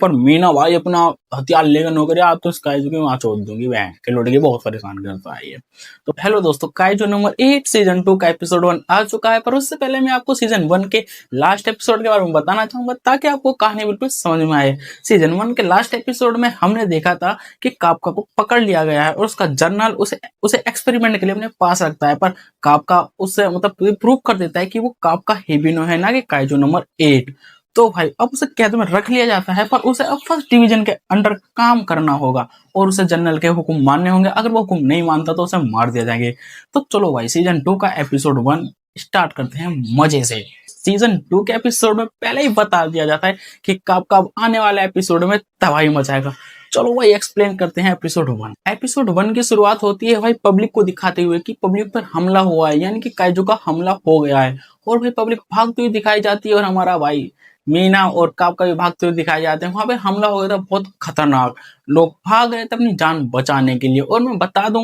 ऊपर मीना भाई अपना हथियार लेकर नौकरी आप तो काइजू की वहां छोड़ दूंगी, वह के लौट के बहुत परेशान करता है ये। तो हेलो दोस्तों, काइजू नंबर 8 सीजन 2 का एपिसोड 1 आ चुका है, पर उससे पहले मैं आपको सीजन 1 के लास्ट एपिसोड के बारे में बताना चाहूंगा ताकि आपको कहानी बिल्कुल समझ में आए। सीजन 1 के लास्ट एपिसोड में हमने देखा था कि कापका को पकड़ लिया गया है और उसका जर्नल उसे एक्सपेरिमेंट के लिए अपने पास रखता है, पर कापका उससे मतलब प्रूव कर देता है कि वो कापका हिबिनो है, ना कि काइजू नंबर 8। तो भाई अब उसे कैद में रख लिया जाता है, पर उसे अब फर्स्ट डिवीजन के अंडर काम करना होगा और उसे जनरल के हुक्म मानने होंगे। अगर वो हुक्म नहीं मानता तो उसे मार दिया जाएंगे। तो चलो भाई सीजन 2 का एपिसोड 1 स्टार्ट करते हैं मजे से। सीजन 2 के एपिसोड में पहले ही बता दिया जाता है कि कब आने वाले एपिसोड में तबाही मचाएगा। चलो भाई एक्सप्लेन करते हैं एपिसोड 1। एपिसोड 1 की शुरुआत होती है भाई पब्लिक को दिखाते हुए कि पब्लिक पर हमला हुआ है, यानी कि काइजू का हमला हो गया है। और भाई पब्लिक भागती हुई दिखाई जाती है और हमारा भाई मीना और कापका भी भागते हुए दिखाए जाते हैं। वहां पे हमला हो गया था बहुत खतरनाक, लोग भाग रहे थे अपनी जान बचाने के लिए। और मैं बता दूं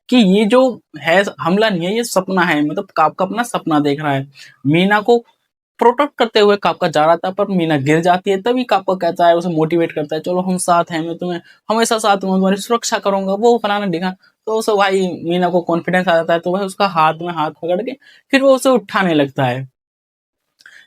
कि ये जो है हमला नहीं है, ये सपना है, मतलब कापका अपना सपना देख रहा है। मीना को प्रोटेक्ट करते हुए कापका जा रहा था, पर मीना गिर जाती है। तभी कापका कहता है, उसे मोटिवेट करता है, चलो हम साथ हैं, मैं तुम्हें हमेशा साथ दूंगा, तुम्हारी सुरक्षा करूंगा, वो फलाना दिखा। तो उसे भाई मीना को कॉन्फिडेंस आ जाता है, तो वह उसका हाथ में हाथ पकड़ के फिर वो उसे उठाने लगता है।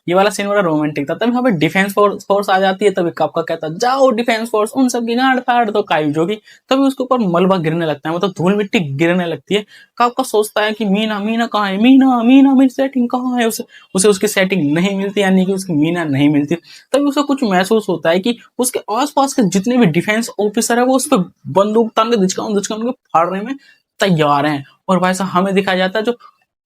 ये वाला सीन बड़ा रोमांटिक था। तभी यहाँ पे डिफेंस फोर्स आ जाती है। तभी कापका कहता है जाओ डिफेंस फोर्स, उन सब की गांड फाड़ दो काइजू की। तभी उसके ऊपर मलबा गिरने लगता है, मतलब धूल मिट्टी गिरने लगती है। कापका सोचता है कि मीना मीना कहाँ है, मीना मीना मेरी सेटिंग कहाँ है। उसे उसकी सेटिंग नहीं मिलती, यानी कि उसकी मीना नहीं मिलती। तभी उसे कुछ महसूस होता है कि उसके आसपास के जितने भी डिफेंस ऑफिसर है वो उस पर बंदूक तान के दिचकाउन दिचकाउन के फाड़ने में तैयार हैं। और भाई साहब हमें दिखाया जाता है जो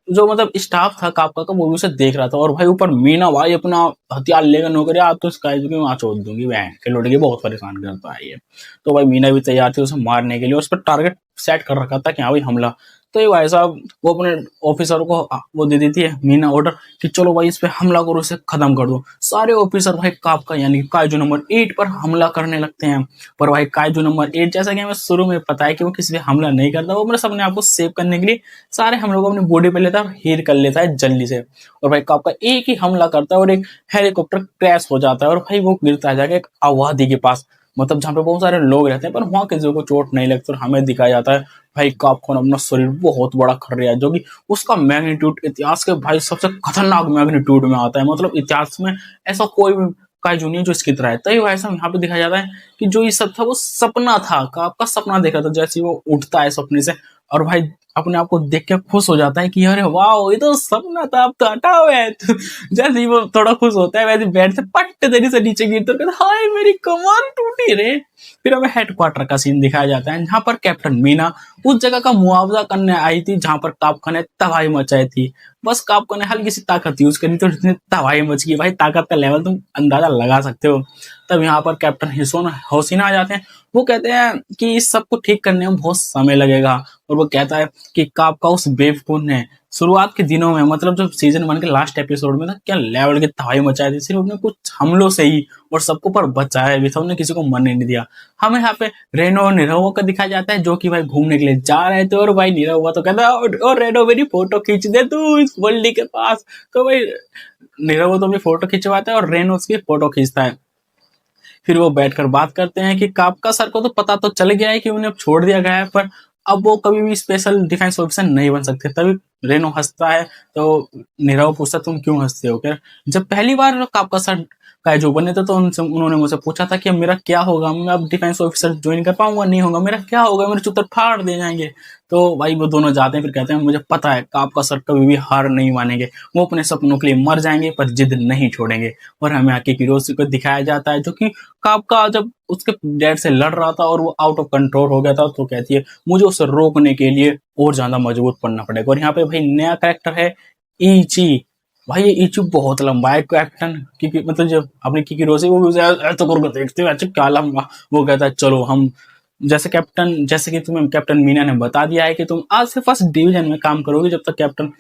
जो मतलब स्टाफ था कापका का, वो भी उसे देख रहा था। और भाई ऊपर मीना भाई अपना हथियार लेकर नौकरी आप तो काइजू की वहां छोड़ दूंगी, वह के लौट के बहुत परेशान करता है ये। तो भाई मीना भी तैयार थी उसे मारने के लिए, उस पर टारगेट सेट कर रखा था कि हाँ भाई हमला। तो ये भाई साहब वो अपने ऑफिसर को वो दे देती है मीना ऑर्डर कि चलो भाई इस पे हमला करो, इसे खत्म कर दो। सारे ऑफिसर भाई कापका यानी काइजू नंबर 8 पर हमला करने लगते हैं। पर भाई काइजू नंबर 8 जैसा कि हमें शुरू में पता है कि वो किसी पे हमला नहीं करता, वो अपने अपने आप को सेव करने के लिए सारे हम लोग अपनी बॉडी पे लेता है और हील कर लेता है जल्दी से। और भाई कापका एक ही हमला करता है और एक हेलीकॉप्टर क्रैश हो जाता है और भाई वो गिरता है जाके एक आबादी के पास, मतलब जहाँ पे बहुत सारे लोग रहते हैं, पर वहां किसी को चोट नहीं लगती। और हमें दिखाया जाता है भाई कापका ने अपना शरीर बहुत बड़ा कर लिया है, जो कि उसका मैग्नीट्यूड इतिहास के भाई सबसे खतरनाक मैग्नीट्यूड में आता है। मतलब इतिहास में ऐसा कोई भी काइजू नहीं जो इसकी तरह है। तभी भाई साहब यहाँ पे दिखाया जाता है कि जो ये सब था वो सपना था, कापका सपना देखा था। जैसे वो उठता है सपने से और भाई अपने आप को देख के खुश हो जाता है कि अरे वाह ये तो सपना था, अब तो हटा हुआ है। तो जैसे ही वो थोड़ा खुश होता है, वैसे बेड से पट्ट देरी से नीचे गिरता है, हाय मेरी कमर टूटी रे। फिर हमें हेडक्वार्टर का सीन दिखाया जाता है, जहाँ पर कैप्टन मीना उस जगह का मुआवजा करने आई थी जहां पर कापका ने तबाही मचाई थी। बस कापका ने हल्की सी ताकत यूज करी तो इतनी तबाही मच गई, भाई ताकत का लेवल तुम अंदाजा लगा सकते हो। तब यहाँ पर कैप्टन होसिना आ जाते हैं। वो कहते हैं कि इस सब को ठीक करने में बहुत समय लगेगा। और वो कहता है कि कापका उस बेवकूफ ने शुरुआत के दिनों में, मतलब जब सीजन 1 के लास्ट एपिसोड में था, क्या लेवल की तबाही मचाई थी सिर्फ उसने कुछ हमलों से ही, और सबको पर बचाया भी था, उन्हें किसी को मरने नहीं दिया। हमें यहाँ पे रेनो और नीरव का दिखाया जाता है जो कि भाई घूमने के लिए जा रहे थे। और भाई नीरव हुआ तो कहता है और रेनो मेरी फोटो खींच दे तू इस वर्ल्ड के पास। तो भाई नीरव तो अपनी फोटो खिंचवाता है और रेनो उसकी फोटो खींचता है। फिर वो बैठकर बात करते हैं कि कापका सर को तो पता तो चल गया है कि उन्हें छोड़ दिया गया है, पर अब वो कभी भी स्पेशल डिफेंस ऑफिसर नहीं बन सकते। तभी रेनो हंसता है, तो नीरव पूछता तुम क्यों हंसते हो। क्या जब पहली बार कापका सर काइजू बने थे तो उन्होंने मुझसे पूछा था कि मेरा क्या होगा, मैं अब डिफेंस ऑफिसर ज्वाइन कर पाऊंगा नहीं होगा, मेरा क्या होगा, मेरे चुतर फाड़ दे जाएंगे। तो भाई वो दोनों जाते हैं, फिर कहते हैं मुझे पता है कापका सर कभी भी हार नहीं मानेंगे, वो अपने सपनों के लिए मर जाएंगे पर जिद नहीं छोड़ेंगे। और हमें आके किरोसी को दिखाया जाता है जो कि कापका जब उसके डैड से लड़ रहा था और वो आउट ऑफ कंट्रोल हो गया था, तो कहती है मुझे उसे रोकने के लिए और ज्यादा मजबूत बनना पड़ेगा। और यहाँ पे भाई नया कैरेक्टर है इची। भाई ये इची बहुत लंबा है कैप्टन, क्योंकि मतलब जब अपने किरोसी वो भी उसे ऐसा करके देखते हुए अच्छा क्या लंबा, वो कहता है चलो हम जैसे कि तुम्हें कैप्टन मीना ने बता दिया है कि तुम आज से फर्स्ट डिवीजन में काम करोगे। जब तक कैप्टन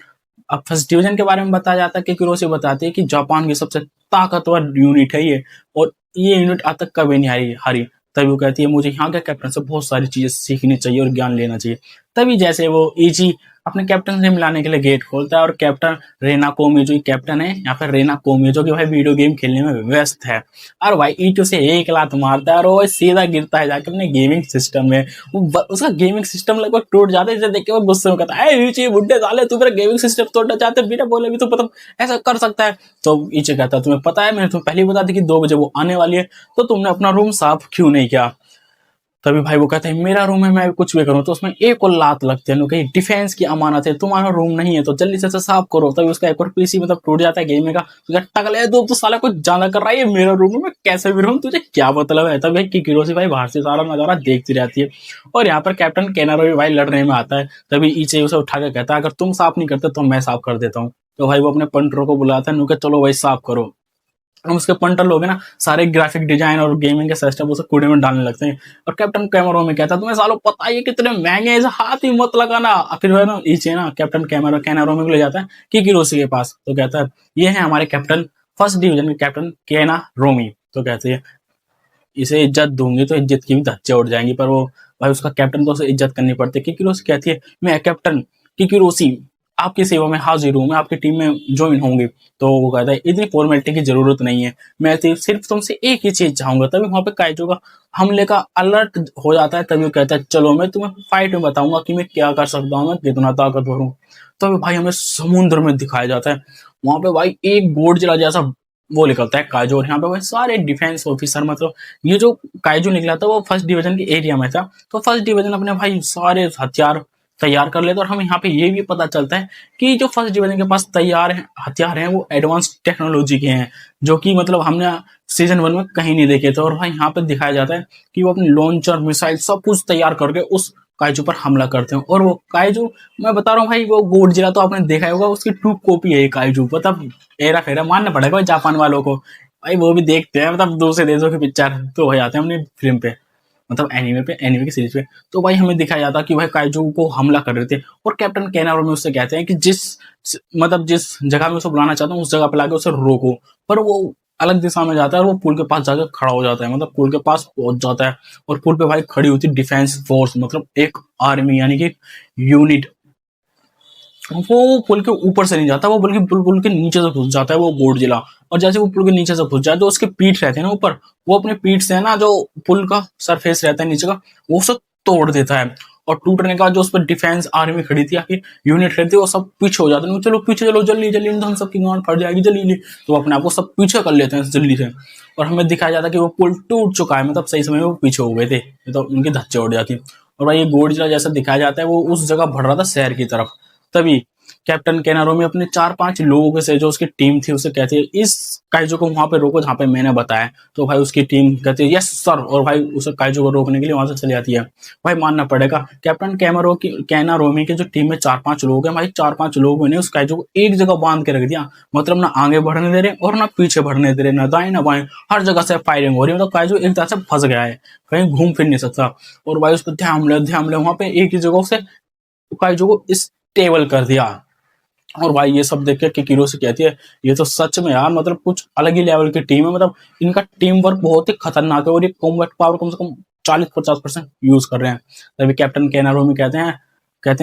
अब फर्स्ट डिवीजन के बारे में बताया जाता है कि किरोसी बताती है कि जापान की सबसे ताकतवर यूनिट है ये, और ये यूनिट आज तक कभी नहीं हारी। तभी वो कहती है मुझे यहाँ के कैप्टन से बहुत सारी चीजें सीखनी चाहिए और ज्ञान लेना चाहिए। तभी जैसे वो इची अपने कैप्टन से मिलाने के लिए गेट खोलता है और कैप्टन रेना कोमी जो कैप्टन है यहाँ पे, रेना कोमी जो कि भाई वीडियो गेम खेलने में व्यस्त है, और भाई ईटू से एक लात मारता है और वो सीधा गिरता है जाके अपने गेमिंग सिस्टम में। उसका गेमिंग सिस्टम लगभग टूट जाता है, इसे देख के वो गुस्से में कहता है ईची बुड्ढे साले तू मेरा गेमिंग सिस्टम तोड़ना चाहते बिना बोले भी, तो मतलब ऐसा कर सकता है। तो ईची कहता है तुम्हें पता है मैंने तुम्हें पहले ही बता दी कि 2 बजे वो आने वाली है, तो तुमने अपना रूम साफ क्यों नहीं किया। तभी भाई वो कहते हैं मेरा रूम है मैं कुछ भी करूँ, तो उसमें एक और लात लगती है, कहीं डिफेंस की अमानत है, तुम्हारा रूम नहीं है तो जल्दी से साफ करो। तभी उसका एक और पीसी मतलब टूट जाता है गेम का, तो टकले तो साला कुछ ज्यादा कर रहा है, मेरा रूम है मैं कैसे भी रहूँ तुझे क्या मतलब है। तभी किरोसी भाई बाहर से सारा नजारा देखती रहती है, और यहाँ पर कैप्टन कैनारो भी भाई लड़ने में आता है। तभी ईचे उसे उठा के कहता है अगर तुम साफ नहीं करते तो मैं साफ कर देता हूँ। तो भाई वो अपने पंटरों को बुलाता है, नुके चलो भाई साफ करो। हम उसके पंटर लोग हैं ना सारे ग्राफिक डिजाइन और गेमिंग के सिस्टम उसे कूड़े में डालने लगते हैं। और कैप्टन कैमरो में कहता है तुम्हें सालों पता है कितने महंगे हैं, हाथ ही मत लगाना। फिर है ना ईचे ना कैप्टन कैमरो कैनारो में ले जाता है किरोसी के पास, तो कहता है ये है हमारे कैप्टन फर्स्ट डिवीजन के कैप्टन केना रोमी। तो कहते हैं इसे इज्जत दूंगी तो इज्जत की भी धज्जे उड़ जाएंगी, पर वो भाई उसका कैप्टन को उसे इज्जत करनी पड़ती है। किरोसी कहती है मैं कैप्टन किरोसी आपकी सेवा में हाजिर हूँ, मैं आपकी टीम में ज्वाइन होंगी। तो वो कहता है इतनी फॉर्मेलिटी की जरूरत नहीं है, मैं सिर्फ तुमसे एक ही चीज चाहूंगा। तभी वहां पे काइजो का हमले का अलर्ट हो जाता है। तभी वो कहता है चलो मैं तुम्हें फाइट में बताऊंगा कि मैं क्या कर सकता हूँ, मैं कितना ताकतवर हूँ। तो भाई हमें समुद्र में दिखाया जाता है, वहां पे भाई एक गोडजिला जैसा वो निकलता है काइजो, और यहाँ पे भाई सारे डिफेंस ऑफिसर मतलब ये जो काइजो निकला था वो फर्स्ट डिवीजन के एरिया में था। तो फर्स्ट डिवीजन अपने भाई सारे हथियार तैयार कर लेते, और हमें यहाँ पे ये भी पता चलता है कि जो फर्स्ट डिवीजन के पास तैयार है हथियार हैं वो एडवांस टेक्नोलॉजी के हैं, जो कि मतलब हमने सीजन 1 में कहीं नहीं देखे थे। और भाई यहाँ पे दिखाया जाता है कि वो अपने लॉन्चर मिसाइल सब कुछ तैयार करके उस काइजू पर हमला करते हैं। और वो काइजू मैं बता रहा हूँ भाई वो गोडजिला तो आपने देखा होगा, उसकी ट्रू कॉपी है ये काइजू, मतलब हेरा फेरा मानना पड़ेगा भाई जापान वालों को, भाई वो भी देखते हैं मतलब दूसरे देशों की पिक्चर तो हो जाते हैं अपनी फिल्म पे, मतलब एनीमे की सीरीज पे। तो भाई हमें दिखाया जाता कि भाई काइजू को हमला कर रहे थे, और कैप्टन कैनारो में उससे कहते हैं कि जिस जगह में उसे बुलाना चाहता हूँ उस जगह पे लाके उसे रोको। पर वो अलग दिशा में जाता है और वो पुल के पास जाकर खड़ा हो जाता है, मतलब पुल के पास पहुंच जाता है, और पुल पे भाई खड़ी होती डिफेंस फोर्स, मतलब एक आर्मी यानी कि यूनिट। वो पुल के ऊपर से नहीं जाता, वो बल्कि पुल के नीचे से घुस जाता है वो गोडजिला। और जैसे वो पुल के नीचे से घुस जाए तो उसके पीठ रहते हैं ना ऊपर, वो अपने पीठ से है ना जो पुल का सरफेस रहता है नीचे का वो सब तोड़ देता है। और टूटने के बाद जो उस पर डिफेंस आर्मी खड़ी थी आखिर यूनिट खड़ी थी वो सब पीछे हो जाते हैं, चलो पीछे चलो जल्दी जल्दी हम सबकी गांड फट जाएगी जल्दी। तो अपने आप को सब पीछे कर लेते हैं जल्दी से, और हमें दिखाया जाता है कि वो पुल टूट चुका है, मतलब सही समय में वो पीछे हो गए थे, तो उनकी धज्जे उड़ जाती। और भाई ये गोडजिला जैसा दिखाया जाता है वो उस जगह बढ़ रहा था शहर की तरफ। तभी कैप्टन कैनारो में अपने 4-5 लोगों से जो उसकी टीम थी उसे कहती है इस काइजो को वहां पे रोको जहां पे मैंने बताया। तो भाई उसकी टीम कहती है यस सर, और भाई उसे काइजो को रोकने के लिए वहां से चली जाती है। भाई मानना पड़ेगा कैप्टन कैनारोमी की जो टीम में 4-5 लोग हैं, भाई 4-5 लोगों ने उस काइजो को एक जगह बांध के रख दिया, मतलब ना आगे बढ़ने दे रहे और ना पीछे बढ़ने दे रहे, ना दाएं ना बाएं, हर जगह से फायरिंग हो रही है, मतलब काइजो एक तरह से फंस गया है, कहीं घूम फिर नहीं सकता। और भाई उसको ध्यान ले वहां पे एक ही जगह से काइजो को स्टेबल कर दिया। और भाई ये सब देख के किरोसी कहती है ये तो सच में यार मतलब कुछ अलग ही लेवल की टीम है, मतलब इनका टीम वर्क बहुत ही खतरनाक है, और ये कॉम्बैट पावर कम से कम 40-50% यूज कर रहे हैं। तभी कैप्टन कैनारोमी कहते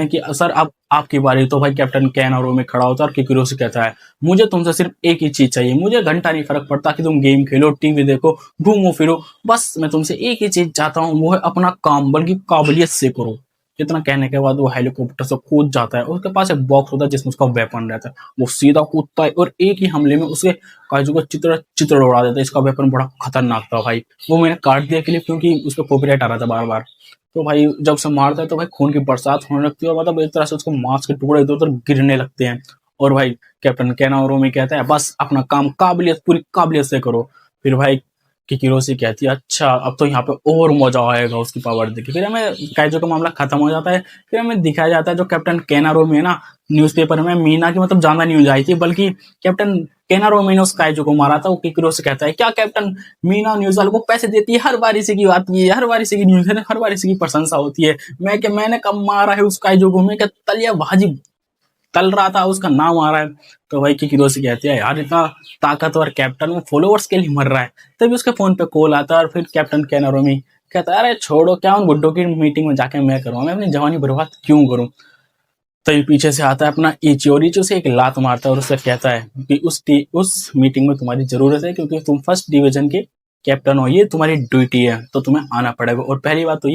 हैं कि सर अब आपकी बारी। तो भाई कैप्टन कैनारोमी खड़ा होता है और किरोसी कहता है मुझे तुमसे सिर्फ एक ही चीज चाहिए, मुझे घंटा नहीं फर्क पड़ता कि तुम गेम खेलो टीवी देखो घूमो फिरो, बस मैं तुमसे एक ही चीज चाहता हूँ वो है अपना काम बल्कि काबिलियत से करो। इतना कहने के बाद वो हेलीकॉप्टर से कूद जाता है, उसके पास एक बॉक्स होता है जिसमें उसका वेपन रहता है, वो सीधा कूदता है और एक ही हमले में उसके काजू का चित्र चित्र उड़ा देता है। इसका वेपन बड़ा खतरनाक था भाई, वो मैंने काट दिया के लिए क्योंकि उस पर कॉपीराइट आ रहा था बार बार। तो भाई जब से मारता है तो भाई खून की बरसात होने लगती है, मतलब एक तरह से उसको मांस के टुकड़े इधर उधर गिरने लगते हैं। और भाई कैप्टन कैनारोमी कहता है बस अपना काम पूरी काबिलियत से करो। फिर भाई किरोसी कहती है अच्छा अब तो यहाँ पे और मजा आएगा उसकी पावर देख के। फिर हमें काइजो का मामला खत्म हो जाता है, फिर हमें दिखाया जाता है जो कैप्टन कैनारोमी है ना न्यूज़पेपर में मीना की मतलब ज्यादा न्यूज आई थी, बल्कि कैप्टन कैनारोमी ने उस काइजो को मारा था। वो किरोसी कहता है क्या कैप्टन मीना न्यूज वालों को पैसे देती है, हर बार इसी की बात की है, हर बार इसी की न्यूज है, हर बार इसी की प्रशंसा होती है, मैंने कब मारा है उस काइजो को, मैं क्या तलिया भाजी तल रहा था उसका नाम आ रहा है। तो भाई किरोसी कहती है यार इतना ताकतवर कैप्टन वो फॉलोअर्स के लिए मर रहा है। तभी उसके फोन पे कॉल आता है और फिर कैप्टन कैनारोमी कहता है अरे छोड़ो क्या उन बुड्ढों की मीटिंग में जाके मैं करूँ, मैं अपनी जवानी बर्बाद क्यों करूँ। तभी पीछे से आता है अपना इचियो और इचियो से एक लात मारता है और उससे कहता है कि उस मीटिंग में तुम्हारी जरूरत है, क्योंकि तुम फर्स्ट डिवीजन के कैप्टन हो, ये तुम्हारी ड्यूटी है, तो तुम्हें आना पड़ेगा। और पहली बात तो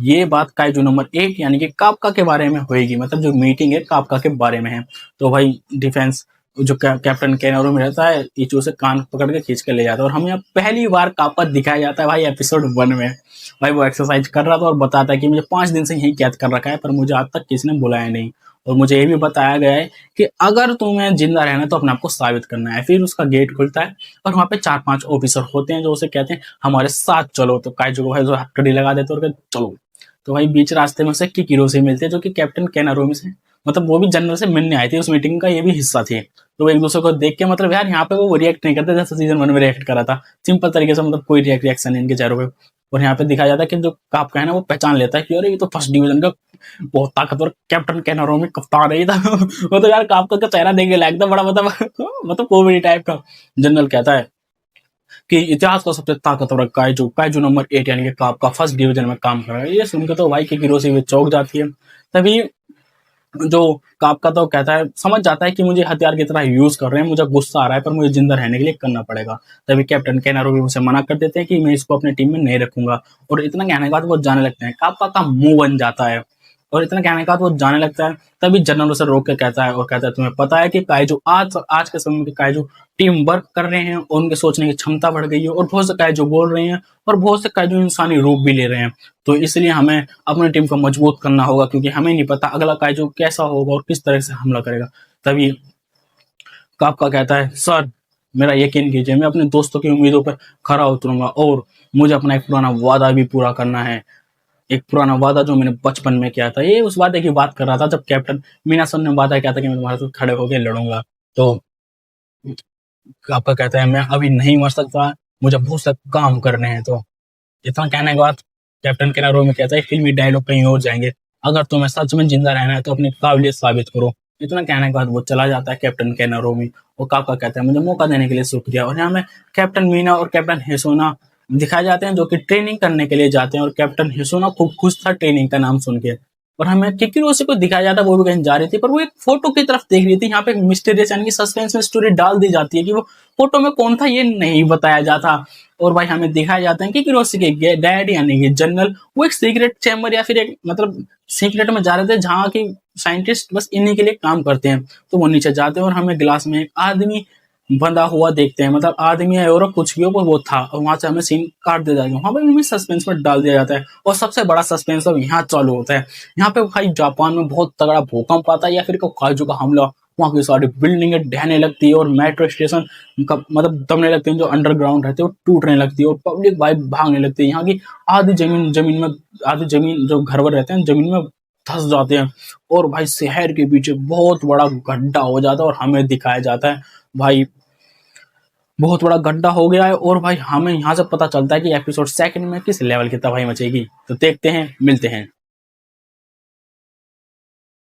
ये बात काइजू नंबर 8 यानी कि कापका के बारे में होएगी, मतलब जो मीटिंग है कापका के बारे में है। तो भाई डिफेंस जो कैप्टन कैनोरो में रहता है, इचियो से कान पकड़ के खींच के ले जाता है और हमें यहाँ पहली बार कापका दिखाया जाता है भाई एपिसोड 1 में। भाई वो एक्सरसाइज कर रहा था और बताता है कि मुझे 5 दिन से यही कैद कर रखा है, पर मुझे आज तक किसी ने बुलाया नहीं, और मुझे ये भी बताया गया है कि अगर तुम्हें जिंदा रहना है तो अपने आप को साबित करना है। फिर उसका गेट खुलता है और वहाँ पे 4-5 ऑफिसर होते हैं जो उसे कहते हैं हमारे साथ चलो। तो काइजू को भाई जो हथकड़ी लगा देते और कहते चलो। तो भाई बीच रास्ते में से किकिरो से मिलते हैं जो कि कैप्टन कैनारोमी से, मतलब वो भी जनरल से मिलने आए थे, उस मीटिंग का ये भी हिस्सा थे। तो वो एक दूसरे को देख के मतलब यार यहाँ पे वो रिएक्ट नहीं करते जैसे सीजन 1 में रिएक्ट करा था, सिंपल तरीके से, मतलब कोई रिएक्शन नहीं इनके चेहरों पे। और यहाँ पे दिखाया जाता है कि जो कापका है ना वो पहचान लेता है कि अरे ये तो फर्स्ट डिवीजन का बहुत ताकतवर कैप्टन कैनारोमी कप्तान है ये था। वो तो यार कापका का चेहरा देख के लगता बड़ा मतलब कॉमेडी टाइप का। जनरल कहता है कि इतिहास का सबसे ताकतवर काइजू काइजू नंबर 8 यानी कि कापका फर्स्ट डिवीजन में काम कर रहा है। ये सुनकर तो भाई की किरोसी भी चौंक जाती है। तभी जो कापका तो कहता है, समझ जाता है कि मुझे हथियार की तरह यूज कर रहे हैं, मुझे गुस्सा आ रहा है पर मुझे जिंदा रहने के लिए करना पड़ेगा। तभी कैप्टन कैनारो भी उसे मना कर देते हैं कि मैं इसको अपनी टीम में नहीं रखूंगा। और इतना कहने के बाद वो जाने लगते हैं, कापका का मुंह बन जाता है और इतना कहने के बाद वो जाने लगता है। तभी जनरल उसे रोक के कहता है और कहता है तुम्हें पता है कि काइजू आज आज के समय में काइजू टीम वर्क कर रहे हैं और उनके सोचने की क्षमता बढ़ गई है, और बहुत से काइजू बोल रहे हैं और बहुत से काइजू इंसानी रूप भी ले रहे हैं। तो इसलिए हमें अपनी टीम को मजबूत करना होगा, क्योंकि हमें नहीं पता अगला काइजू कैसा होगा और किस तरह से हमला करेगा। तभी कापका कहता है सर मेरा यकीन कीजिए, मैं अपने दोस्तों की उम्मीदों पर खरा उतरूंगा और मुझे अपना एक पुराना वादा भी पूरा करना है, एक पुराना वादा जो मैंने बचपन में किया था। ये उस वादे की बात कर रहा था जब कैप्टन मीनासन ने वादा किया था कि मैं तुम्हारे साथ खड़े होकर लड़ूंगा। तो आपका कहता है मैं अभी नहीं मर सकता, मुझे बहुत से काम करने हैं। तो इतना कहने के बाद कैप्टन कैनारो में कहता है फिल्मी डायलॉग कहीं और जाएंगे, अगर तुम्हें सच में जिंदा रहना है तो अपनी काबिलियत साबित करो। इतना कहने के बाद वो चला जाता है कैप्टन कैनारो में। और काका कहता है मुझे मौका देने के लिए शुक्रिया। और यहाँ में कैप्टन मीना और कैप्टन हिसोना दिखाए जाते हैं जो कि ट्रेनिंग करने के लिए जाते हैं, और कैप्टन हिसोना खूब खुश था ट्रेनिंग का नाम सुन के। और हमें किकिरोसी को दिखाया जाता है वो भी कहीं जा रही थी, पर वो एक फोटो की तरफ देख रही थी। यहाँ पे एक मिस्टीरियस यानी कि सस्पेंस में स्टोरी डाल दी जाती है कि वो फोटो में कौन था ये नहीं बताया जाता। और भाई हमें दिखाया जाता है कि किरोसी के डैड यानी कि जनरल वो एक सीक्रेट चैम्बर या फिर एक मतलब सीक्रेट में जा रहे थे जहाँ की साइंटिस्ट बस इन्हीं के लिए काम करते हैं। तो वो नीचे जाते हैं और हमें ग्लास में एक आदमी बंधा हुआ देखते हैं, मतलब आदमी है और कुछ भी हो पर वो था, और वहां से हमें सीन काट दिया जाएगा। वहां पर हमें सस्पेंस में डाल दिया जाता है और सबसे बड़ा सस्पेंस अब यहाँ चालू होता है। यहाँ पे भाई जापान में बहुत तगड़ा भूकंप आता है या फिर काइजू का हमला, वहाँ की सारी बिल्डिंगें ढहने लगती है और मेट्रो स्टेशन मतलब दबने लगते हैं, जो अंडरग्राउंड रहते हैं वो टूटने लगती है और पब्लिक भाई भागने लगती है। यहाँ की आधी जमीन जो घर वर रहते हैं जमीन में धंस जाते हैं और भाई शहर के पीछे बहुत बड़ा गड्ढा हो जाता है और हमें दिखाया जाता है भाई बहुत बड़ा गड्ढा हो गया है। और भाई हमें यहाँ से पता चलता है कि एपिसोड 2 में किस लेवल की तबाही मचेगी। तो देखते हैं, मिलते हैं।